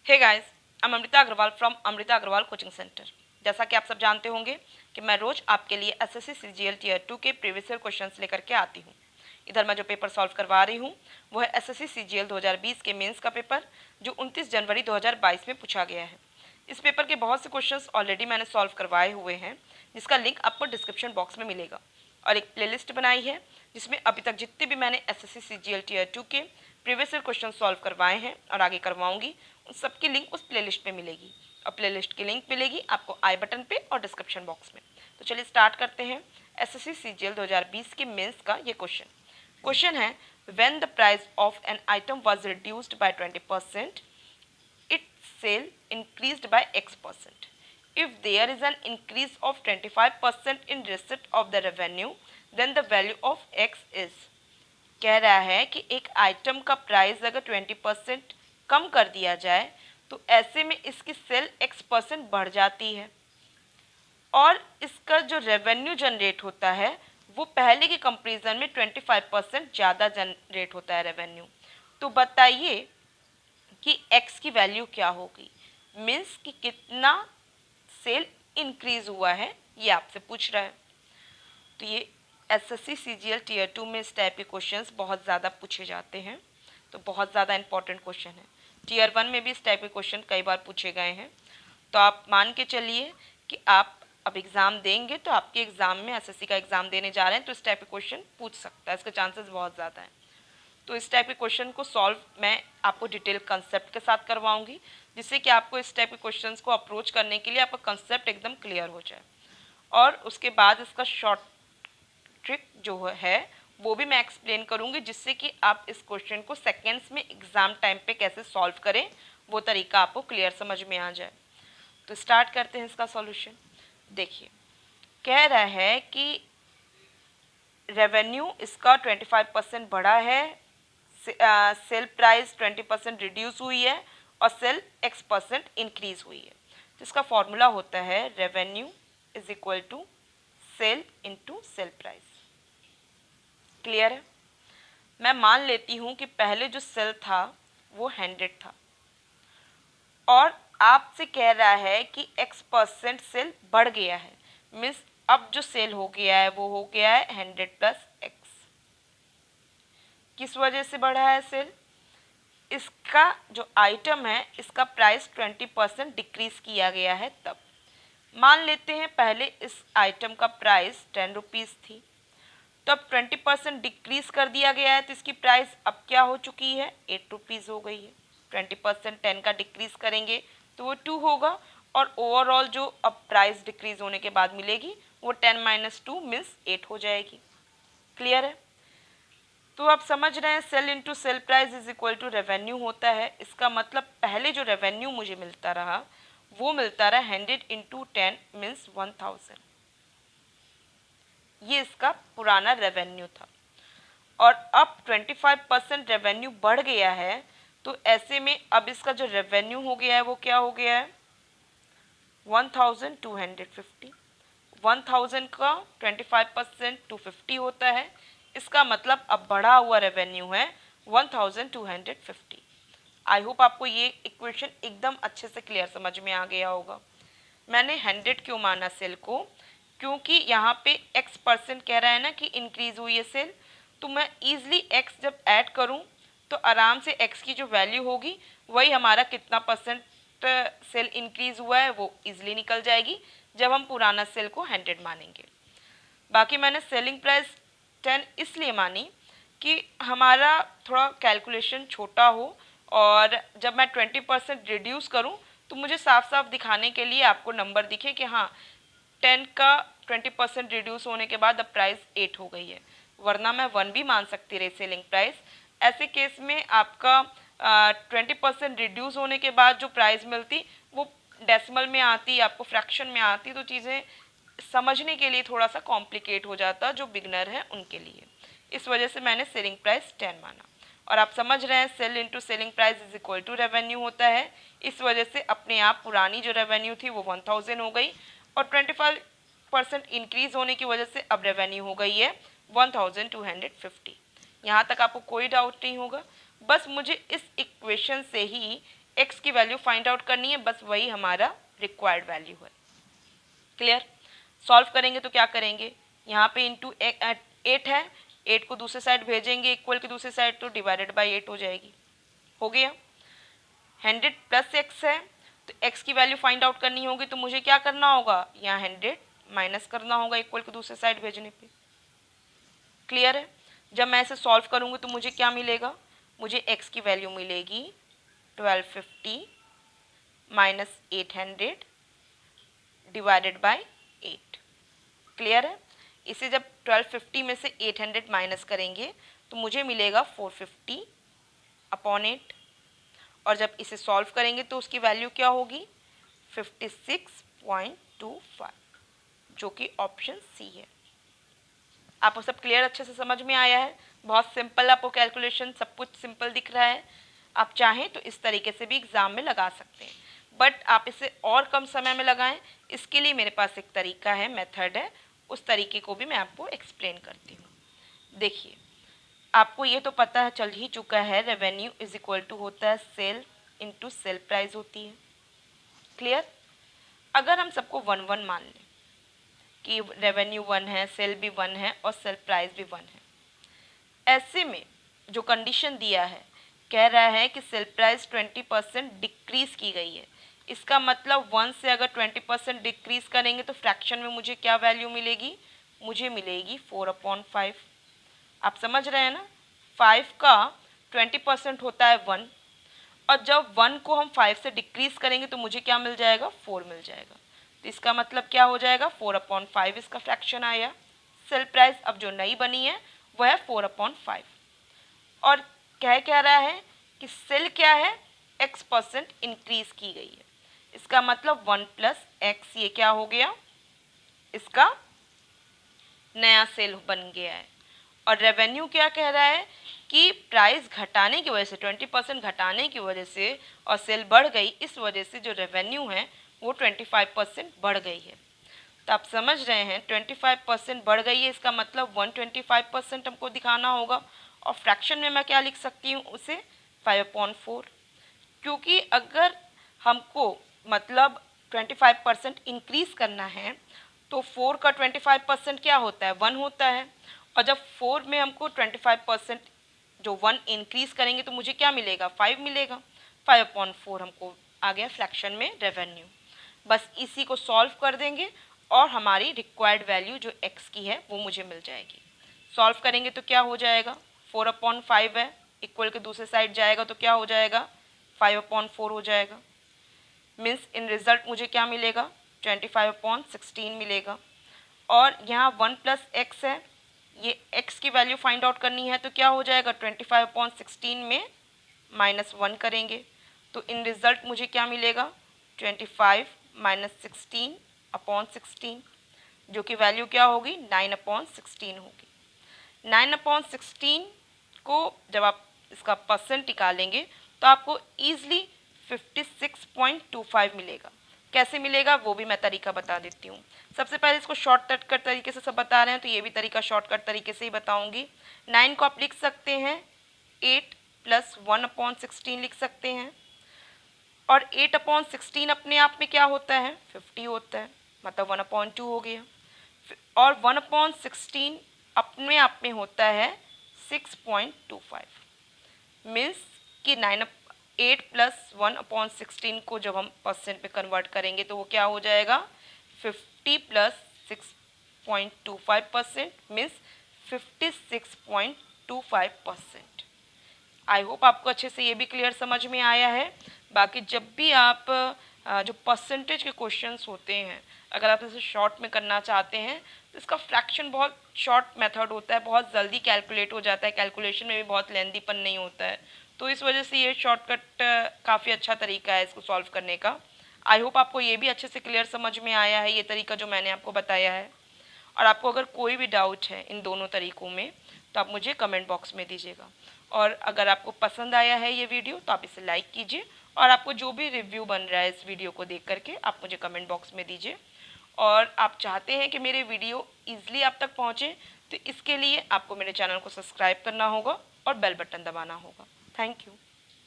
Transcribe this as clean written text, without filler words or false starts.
Hey guys, I am Amrita Agarwal from Amrita Agarwal coaching centre. जैसा कि आप सब जानते होंगे कि मैं रोज आपके लिए एसएससी सीजीएल टीयर 2 के प्रीवियस ईयर क्वेश्चंस लेकर के आती हूँ। इधर मैं जो पेपर सॉल्व करवा रही हूँ वो है एसएससी सीजीएल 2020 के मेंस का पेपर, जो 29 जनवरी 2022 में पूछा गया है। इस पेपर के बहुत से क्वेश्चंस ऑलरेडी मैंने सॉल्व करवाए हुए हैं, जिसका लिंक आपको डिस्क्रिप्शन बॉक्स में मिलेगा। और एक प्लेलिस्ट बनाई है जिसमें अभी तक जितने भी मैंने एसएससी सीजीएल टीयर 2 के प्रीवियस ईयर क्वेश्चन सॉल्व करवाए हैं और आगे करवाऊंगी, उन सबकी लिंक उस प्लेलिस्ट में मिलेगी। और प्लेलिस्ट की लिंक मिलेगी आपको आई बटन पे और डिस्क्रिप्शन बॉक्स में। तो चलिए स्टार्ट करते हैं एसएससी सीजीएल 2020 के मेंस का ये क्वेश्चन है, when the price of an item was reduced by 20%, its sale increased by X%. If there is an increase of 25% in receipt of the revenue, then the value of X is। कह रहा है कि एक item का price अगर 20% कम कर दिया जाए तो ऐसे में इसकी सेल X% बढ़ जाती है और इसका जो रेवेन्यू जनरेट होता है वो पहले के कंपेरिजन में 25% ज़्यादा जनरेट होता है रेवेन्यू। तो बताइए कि x की वैल्यू क्या होगी, मीन्स कि कितना सेल इंक्रीज हुआ है, ये आपसे पूछ रहा है। तो ये एसएससी सीजीएल टीयर 2 में इस टाइप के क्वेश्चंस बहुत ज़्यादा पूछे जाते हैं, तो बहुत ज़्यादा इंपॉर्टेंट क्वेश्चन है। टीयर 1 में भी इस टाइप के क्वेश्चन कई बार पूछे गए हैं। तो आप मान के चलिए कि आप अब एग्ज़ाम देंगे तो आपके एग्ज़ाम में एसएससी का एग्ज़ाम देने जा रहे हैं तो इस टाइप के क्वेश्चन पूछ सकता है, इसके चांसेस बहुत ज़्यादा हैं। तो इस टाइप के क्वेश्चन को सॉल्व मैं आपको डिटेल कंसेप्ट के साथ करवाऊंगी, जिससे कि आपको इस टाइप के क्वेश्चंस को अप्रोच करने के लिए आपका कंसेप्ट एकदम क्लियर हो जाए। और उसके बाद इसका शॉर्ट ट्रिक जो है वो भी मैं एक्सप्लेन करूंगी, जिससे कि आप इस क्वेश्चन को सेकेंड्स में एग्जाम टाइम पे कैसे सॉल्व करें वो तरीका आपको क्लियर समझ में आ जाए। तो स्टार्ट करते हैं इसका सॉल्यूशन। देखिए, कह रहा है कि रेवेन्यू इसका 25% बढ़ा है, सेल प्राइस 20% रिड्यूस हुई है और सेल X% इंक्रीज हुई है। तो इसका फॉर्मूला होता है revenue is equal to sale into sale price. Clear है? मैं मान लेती हूँ कि पहले जो सेल था वो 100 था और आपसे कह रहा है कि X% सेल बढ़ गया है, मीन्स अब जो सेल हो गया है वो हो गया है 100 प्लस X। किस वजह से बढ़ा है सेल? इसका जो आइटम है इसका प्राइस 20% डिक्रीज किया गया है। तब मान लेते हैं पहले इस आइटम का प्राइस 10 रुपीज़ थी, तब 20% डिक्रीज कर दिया गया है तो इसकी प्राइस अब क्या हो चुकी है, 8 रुपीज़ हो गई है। 20% 10 का डिक्रीज करेंगे तो वो 2 होगा और ओवरऑल जो अब प्राइस डिक्रीज होने के बाद मिलेगी वो 10 माइनस 2 मीन्स 8 हो जाएगी। क्लियर है? तो आप समझ रहे हैं sale into sale price is equal to revenue होता है। इसका मतलब पहले जो रेवेन्यू मुझे मिलता रहा वो मिलता रहा 100 इंटू 10 मीन्स 1000। ये इसका पुराना रेवेन्यू था और अब 25% रेवेन्यू बढ़ गया है, तो ऐसे में अब इसका जो रेवेन्यू हो गया है वो क्या हो गया है, 1250। 1000 का 25% 250 होता है। इसका मतलब अब बढ़ा हुआ रेवेन्यू है 1250। आई होप आपको ये इक्वेशन एकदम अच्छे से क्लियर समझ में आ गया होगा। मैंने 100 क्यों माना सेल को, क्योंकि यहाँ पे X% कह रहा है ना कि इंक्रीज हुई है सेल, तो मैं ईजिली X जब ऐड करूँ तो आराम से X की जो वैल्यू होगी वही हमारा कितना परसेंट सेल इंक्रीज हुआ है वो ईजिली निकल जाएगी जब हम पुराना सेल को 100 मानेंगे। बाकी मैंने सेलिंग प्राइस 10 इसलिए मानी कि हमारा थोड़ा कैलकुलेशन छोटा हो और जब मैं 20% रिड्यूस करूं तो मुझे साफ साफ दिखाने के लिए आपको नंबर दिखे कि हाँ 10 का 20% रिड्यूस होने के बाद अब प्राइस 8 हो गई है, वरना मैं 1 भी मान सकती रही सेलिंग प्राइस। ऐसे केस में आपका 20% रिड्यूस होने के बाद जो प्राइस मिलती वो डेसिमल में आती, आपको फ्रैक्शन में आती, तो चीज़ें समझने के लिए थोड़ा सा कॉम्प्लिकेट हो जाता जो बिगनर है उनके लिए। इस वजह से मैंने सेलिंग प्राइस 10 माना। और आप समझ रहे हैं sale into selling price is equal to revenue होता है। इस वजह से अपने आप पुरानी जो रेवेन्यू थी वो 1000 हो गई और 25% इंक्रीज होने की वजह से अब रेवेन्यू हो गई है 1250। यहाँ तक आपको कोई डाउट नहीं होगा। बस मुझे इस इक्वेशन से ही एक्स की वैल्यू फाइंड आउट करनी है, बस वही हमारा रिक्वायर्ड वैल्यू है। क्लियर? सॉल्व करेंगे तो क्या करेंगे, यहाँ पे इंटू 8 है, 8 को दूसरे साइड भेजेंगे इक्वल की दूसरी साइड तो डिवाइडेड बाई 8 हो जाएगी। हो गया। 100 प्लस एक्स है तो एक्स की वैल्यू फाइंड आउट करनी होगी, तो मुझे क्या करना होगा, यहाँ 100 माइनस करना होगा इक्वल की दूसरे साइड भेजने पे। क्लियर है? जब मैं इसे सॉल्व करूँगी तो मुझे क्या मिलेगा, मुझे एक्स की वैल्यू मिलेगी 1250 माइनस 800 डिवाइडेड बाय 8। क्लियर है? इसे जब 1250 में से 800 माइनस करेंगे तो मुझे मिलेगा 450 अपॉन 8, और जब इसे सॉल्व करेंगे तो उसकी वैल्यू क्या होगी 56.25, जो कि ऑप्शन सी है। आपको सब क्लियर अच्छे से समझ में आया है? बहुत सिंपल, आपको कैलकुलेशन सब कुछ सिंपल दिख रहा है। आप चाहें तो इस तरीके से भी एग्ज़ाम में लगा सकते हैं, बट आप इसे और कम समय में लगाएं, इसके लिए मेरे पास एक तरीका है, मेथड है, उस तरीके को भी मैं आपको एक्सप्लेन करती हूँ। देखिए, आपको ये तो पता है चल ही चुका है, रेवेन्यू इज इक्वल टू होता है सेल इंटू सेल प्राइस होती है। क्लियर? अगर हम सबको 1-1 मान लें कि रेवेन्यू 1 है, सेल भी 1 है और सेल प्राइस भी 1 है, ऐसे में जो कंडीशन दिया है कह रहा है कि सेल प्राइस 20% डिक्रीज़ की गई है। इसका मतलब 1 से अगर 20% डिक्रीज़ करेंगे तो फ्रैक्शन में मुझे क्या वैल्यू मिलेगी, मुझे मिलेगी 4/5। आप समझ रहे हैं ना? 5 का 20% होता है 1, और जब 1 को हम 5 से डिक्रीज़ करेंगे तो मुझे क्या मिल जाएगा, 4 मिल जाएगा। तो इसका मतलब क्या हो जाएगा, 4/5 इसका फ्रैक्शन आया। सेल प्राइस अब जो नई बनी है वह है 4/5, और कह रहा है कि सेल क्या है, x% इंक्रीज़ की गई है। इसका मतलब 1 प्लस एक्स, ये क्या हो गया, इसका नया सेल बन गया है। और रेवेन्यू क्या कह रहा है कि प्राइस घटाने की वजह से, 20% घटाने की वजह से और सेल बढ़ गई, इस वजह से जो रेवेन्यू है वो 25% बढ़ गई है। तो आप समझ रहे हैं 25% बढ़ गई है, इसका मतलब 125% हमको दिखाना होगा, और फ्रैक्शन में मैं क्या लिख सकती हूँ उसे, 5/4, क्योंकि अगर हमको मतलब 25% इंक्रीज़ करना है तो 4 का 25% क्या होता है, 1 होता है, और जब 4 में हमको 25% जो 1 इंक्रीज़ करेंगे तो मुझे क्या मिलेगा, 5 मिलेगा। 5/4 हमको आ गया फ्रैक्शन में रेवेन्यू। बस इसी को सॉल्व कर देंगे और हमारी रिक्वायर्ड वैल्यू जो x की है वो मुझे मिल जाएगी। सॉल्व करेंगे तो क्या हो जाएगा, 4/5 है, इक्वल के दूसरे साइड जाएगा तो क्या हो जाएगा, 5/4 हो जाएगा। मीन्स इन रिजल्ट मुझे क्या मिलेगा, 25/16 मिलेगा। और यहाँ 1 प्लस एक्स है, ये x की वैल्यू फाइंड आउट करनी है तो क्या हो जाएगा, 25/16 में -1 करेंगे तो इन रिजल्ट मुझे क्या मिलेगा, 25 - 16/16, जो कि वैल्यू क्या होगी, 9/16 होगी। 9/16 को जब आप इसका परसेंट निकालेंगे तो आपको ईजिली 56.25 मिलेगा। कैसे मिलेगा वो भी मैं तरीका बता देती हूँ। सबसे पहले इसको शॉर्टकट तरीके से सब बता रहे हैं तो ये भी तरीका शॉर्टकट तरीके से ही बताऊँगी। 9 को आप लिख सकते हैं 8 + 1/16 लिख सकते हैं, और 8/16 अपने आप में क्या होता है, 50 होता है, मतलब 1/2 हो गया। और 1/16 अपने आप में होता है 6.25। मीन्स कि 8 + 1/16 को जब हम परसेंट पे कन्वर्ट करेंगे तो वो क्या हो जाएगा, 50 + 6.25%, मीन्स 56.25%। आई होप आपको अच्छे से ये भी क्लियर समझ में आया है। बाकी जब भी आप जो परसेंटेज के क्वेश्चंस होते हैं, अगर आप इसे शॉर्ट में करना चाहते हैं तो इसका फ्रैक्शन बहुत शॉर्ट मेथड होता है, बहुत जल्दी कैलकुलेट हो जाता है, कैलकुलेशन में भी बहुत लेंदीपन नहीं होता है, तो इस वजह से ये शॉर्टकट काफ़ी अच्छा तरीका है इसको सॉल्व करने का। आई होप आपको ये भी अच्छे से क्लियर समझ में आया है, ये तरीका जो मैंने आपको बताया है। और आपको अगर कोई भी डाउट है इन दोनों तरीक़ों में तो आप मुझे कमेंट बॉक्स में दीजिएगा। और अगर आपको पसंद आया है ये वीडियो तो आप इसे लाइक कीजिए, और आपको जो भी रिव्यू बन रहा है इस वीडियो को देख करके आप मुझे कमेंट बॉक्स में दीजिए। और आप चाहते हैं कि मेरे वीडियो ईजिली आप तक पहुँचे तो इसके लिए आपको मेरे चैनल को सब्सक्राइब करना होगा और बेल बटन दबाना होगा। Thank you.